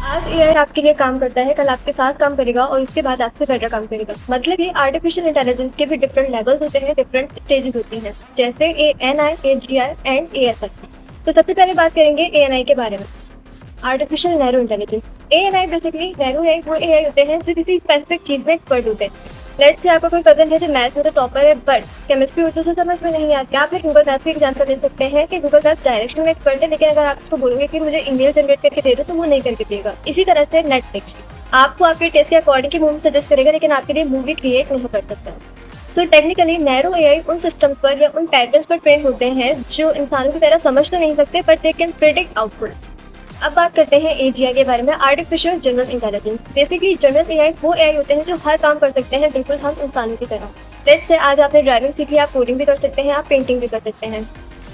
आज एआई आपके लिए काम करता है, कल आपके साथ काम करेगा और उसके बाद आपसे बेटर काम करेगा। मतलब ये आर्टिफिशियल इंटेलिजेंस के भी डिफरेंट लेवल्स होते हैं, डिफरेंट स्टेजेस होती हैं, जैसे एएनआई, एजीआई एंड एएसआई। तो सबसे पहले बात करेंगे एएनआई के बारे में। Artificial narrow intelligence. ANI basically narrow AI वो एआई होते हैं जो किसी स्पेसिफिक चीज में एक्सपर्ट होते हैं। लेट्स से आपका कोई कजन है जो मैथ्स में तो टॉपर है बट केमिस्ट्री उर्दू से समझ में नहीं आता, आप फिर गूगल मैथ्स का एग्जाम्पल दे सकते हैं कि गूगल मैथ्स डायरेक्शन में एक्सपर्ट है, लेकिन अगर आप उसको बोलोगे कि मुझे ईमेल जनरेट करके दे दो तो वो नहीं करके देगा। इसी तरह से नेटफ्लिक्स आपको आपके टेस्ट के अकॉर्डिंग की मूवी सजेस्ट करेगा, लेकिन आपके लिए मूवी क्रिएट नहीं कर सकता। तो टेक्निकली नैरो एआई उन सिस्टम पर या उन पैटर्न्स पर ट्रेन होते हैं जो इंसानों की तरह समझ तो नहीं सकते but they can predict output. अब बात करते हैं एजीआई के बारे में, artificial general intelligence. Basically general AI वो एआई होते हैं जो हर काम कर सकते हैं बिल्कुल हम इंसानों की तरह। लेट्स से आज आपने ड्राइविंग सीखी, आप कोडिंग भी कर सकते हैं, आप पेंटिंग भी कर सकते हैं।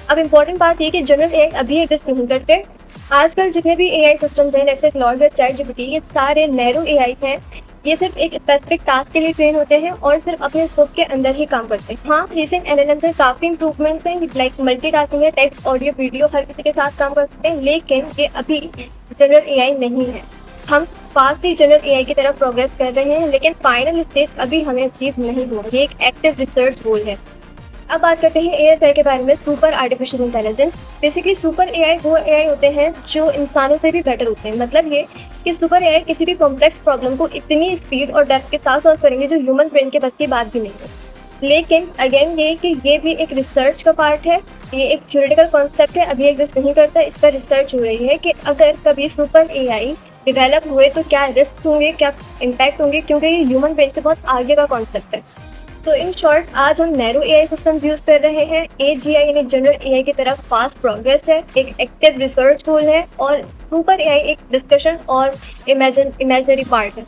अब इंपॉर्टेंट बात ये कि जनरल एआई अभी एग्जिस्ट नहीं करते। आजकल जितने भी एआई सिस्टम्स हैं जैसे क्लाउड या चैट जीपीटी, ये सारे नैरो एआई हैं। ये सिर्फ एक स्पेसिफिक टास्क के लिए ट्रेन होते हैं और सिर्फ अपने स्कोप के अंदर ही काम करते हैं। हाँ, रिसेंट एलएलएम में काफी इंप्रूवमेंट्स हैं, लाइक मल्टीटास्किंग है, टेक्स्ट ऑडियो वीडियो हर किसी के साथ काम कर सकते हैं, लेकिन ये अभी जनरल एआई नहीं है। हम फास्ट ही जनरल एआई की तरफ प्रोग्रेस कर रहे हैं, लेकिन फाइनल स्टेज अभी हमें अचीव नहीं हुआ। ये एक एक्टिव रिसर्च गोल है। अब बात करते हैं एएसआई के बारे में, super artificial intelligence. Basically super AI वो एआई होते हैं जो इंसानों से भी बेटर होते हैं। मतलब ये कि सुपर एआई किसी भी कॉम्प्लेक्स प्रॉब्लम को इतनी स्पीड और डेप्थ के साथ सॉल्व करेंगे जो ह्यूमन ब्रेन के बस की बात भी नहीं है। लेकिन अगेन ये कि ये भी एक रिसर्च का पार्ट है, ये एक थ्योरेटिकल कॉन्सेप्ट है, अभी एग्जिस्ट नहीं करता। इस पर रिसर्च हो रही है कि अगर कभी सुपर एआई डेवलप हुए तो क्या रिस्क होंगे, क्या इम्पैक्ट होंगे, क्योंकि ये ह्यूमन ब्रेन से बहुत आगे का कॉन्सेप्ट है। तो इन शॉर्ट आज हम नैरो एआई सिस्टम्स यूज कर रहे हैं। एजीआई यानी जनरल एआई की तरफ फास्ट प्रोग्रेस है, एक एक्टिव रिसर्च गोल है, और सुपर एआई एक डिस्कशन और इमेजिनरी पार्ट है।